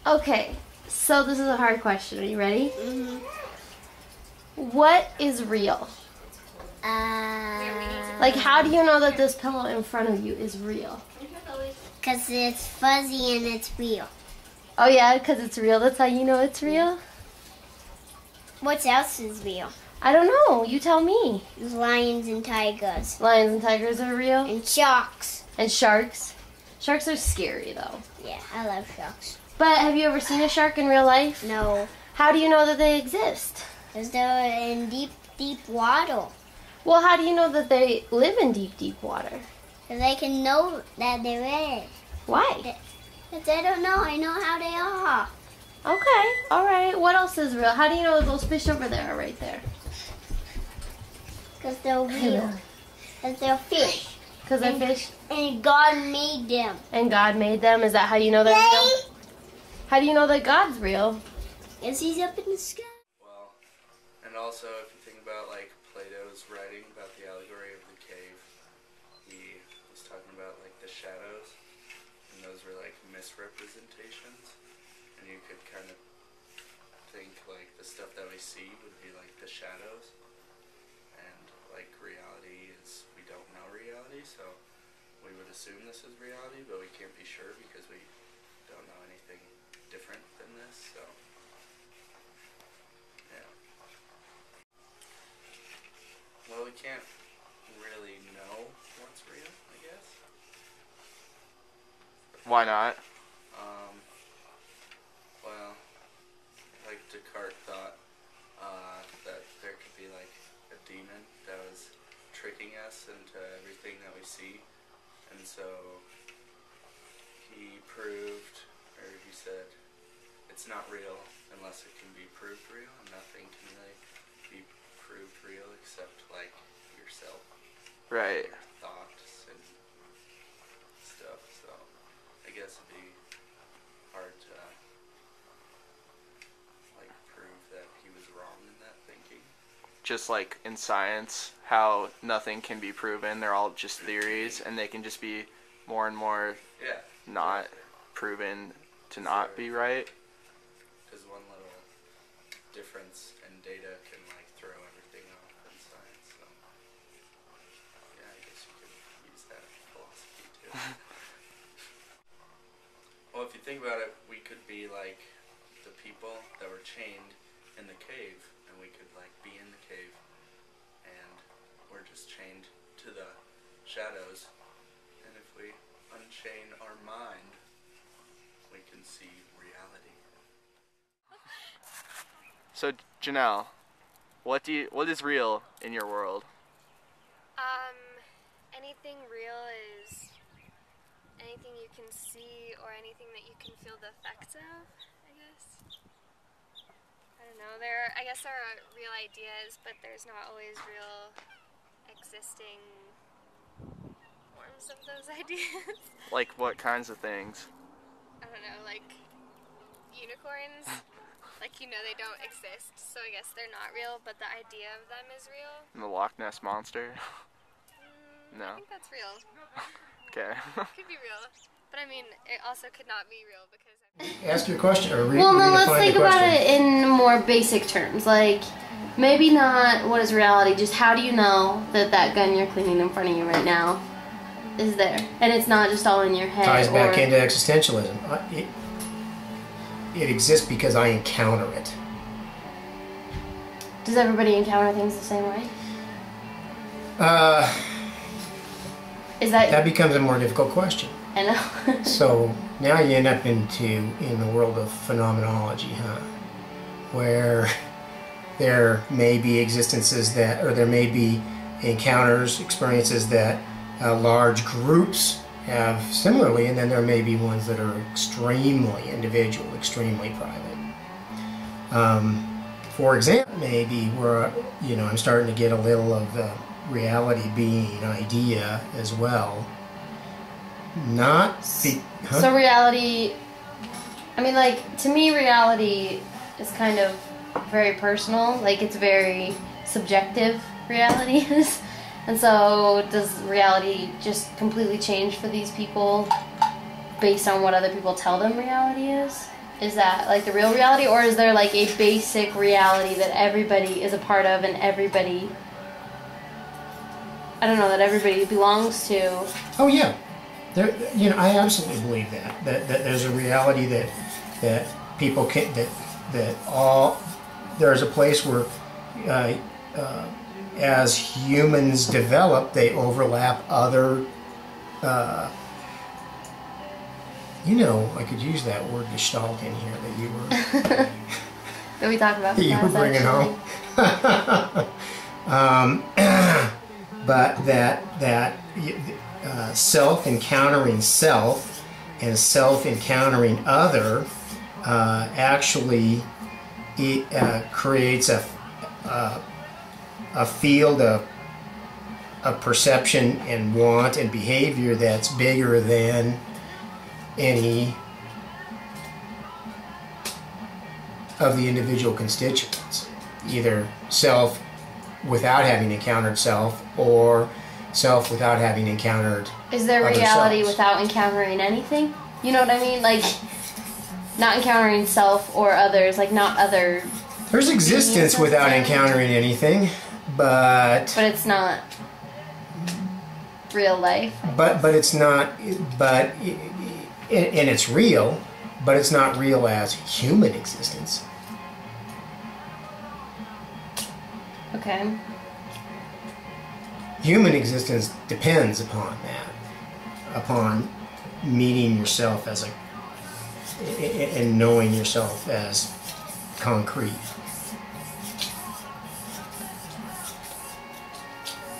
Okay, so this is a hard question. Are you ready? Mm-hmm. What is real? Like, how do you know that this pillow in front of you is real? Because it's fuzzy and it's real. Oh yeah, because it's real. That's how you know it's real? What else is real? I don't know. You tell me. Lions and tigers. Lions and tigers are real? And sharks. And sharks? Sharks are scary, though. Yeah, I love sharks. But have you ever seen a shark in real life? No. How do you know that they exist? Because they're in deep, deep water. Well, how do you know that they live in deep, deep water? Because I can know that they're in. Why? Because I don't know. I know how they are. Okay, alright. What else is real? How do you know that those fish over there are right there? Because they're real. Because they're fish. Because they're fish? And God made them. And God made them? Is that how you know they're real? How do you know that God's real? Because he's up in the sky. Well, and also if you think about like Plato's writing about the allegory of the cave, he was talking about like the shadows, and those were like misrepresentations, and you could kind of think like the stuff that we see would be like the shadows, and like reality is, we don't know reality, so we would assume this is reality, but we can't be sure because we don't know anything different than this, so yeah. Well, we can't really know what's real, I guess. Why not? Well, like Descartes thought that there could be like a demon that was tricking us into everything that we see, and so he proved, or he said, it's not real unless it can be proved real, and nothing can really be proved real except like yourself. Right. Your thoughts and stuff, so I guess it'd be hard to like prove that he was wrong in that thinking. Just like in science, how nothing can be proven, they're all just theories, and they can just be more and more Yeah. not proven to not be right. Because one little difference in data can like throw everything off in science, so yeah, I guess you could use that philosophy too. Well, if you think about it, we could be like the people that were chained in the cave, and we could like be in the cave, and we're just chained to the shadows, and if we unchain our mind, we can see reality. So Janelle, what is real in your world? Anything real is anything you can see or anything that you can feel the effects of, I guess. I don't know. I guess there are real ideas, but there's not always real existing forms of those ideas. Like what kinds of things? I don't know, like unicorns. Like, you know, they don't exist, so I guess they're not real, but the idea of them is real. The Loch Ness Monster? No. I think that's real. Okay. Could be real. But I mean, it also could not be real because... Ask your question, or Well, no, let's redefine think the about question. it in more basic terms. Like, maybe not what is reality, just how do you know that that gun you're cleaning in front of you right now is there? And it's not just all in your head. Ties back or... into existentialism. It exists because I encounter it. Does everybody encounter things the same way? Is That becomes a more difficult question. I know. So now you end up in the world of phenomenology, huh? Where there may be existences that, or there may be encounters, experiences that large groups have similarly, and then there may be ones that are extremely individual, extremely private. For example, maybe where, you know, I'm starting to get a little of the reality being an idea as well. So reality, I mean, like, to me reality is kind of very personal. Like, it's very subjective, reality is. And so does reality just completely change for these people based on what other people tell them reality is? is that like the real reality, or is there like a basic reality that everybody is a part of and everybody, I don't know, that everybody belongs to? Oh yeah, there. You know, I absolutely believe that there's a reality that people can that all there's a place where as humans develop, they overlap other. You know, I could use that word gestalt in here that you were That we talked about. that you were bringing home. But that self-encountering self and self-encountering other actually creates a field of perception and want and behavior that's bigger than any of the individual constituents, either self without having encountered self, or self without having encountered Is there other reality selves. without encountering anything? You know what I mean? Like, not encountering self or others, like not other, There's existence without encountering anything, but it's not real life. but it's not, but and it's real, but it's not real as human existence. Okay. Human existence depends upon that, upon meeting yourself as and knowing yourself as concrete.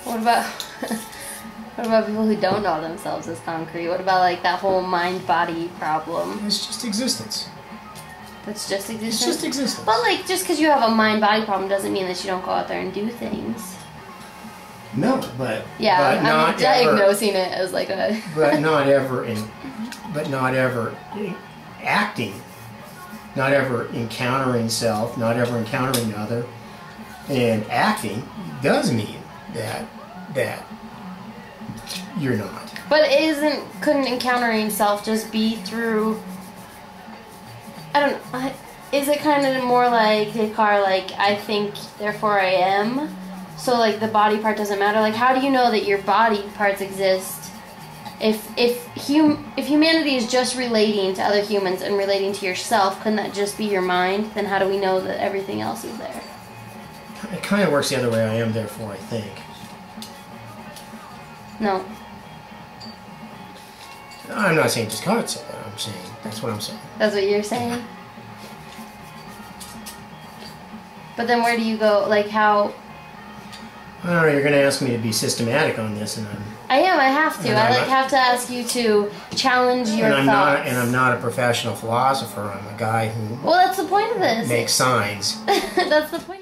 What about what about people who don't know themselves as concrete? What about like that whole mind-body problem? It's just existence. That's just existence. It's just existence. But like, just because you have a mind-body problem doesn't mean that you don't go out there and do things. No, but Yeah, but I'm not ever, diagnosing it as like a. but not ever acting, not ever encountering self, not ever encountering other, and acting does mean that you're not. But couldn't encountering self just be through? I don't know. Is it kind of more like Descartes, like I think, therefore I am? So like the body part doesn't matter. Like how do you know that your body parts exist? If humanity is just relating to other humans and relating to yourself, couldn't that just be your mind? Then how do we know that everything else is there? It kind of works the other way. I am, therefore I think. No. I'm not saying Descartes said that. I'm saying that's what I'm saying. That's what you're saying? But then where do you go? Like how... I don't know. You're going to ask me to be systematic on this, and I have to. And I I'm like not- have to ask you to challenge your thoughts. I'm not a professional philosopher. I'm a guy who Well, that's the point of this. makes signs. That's the point.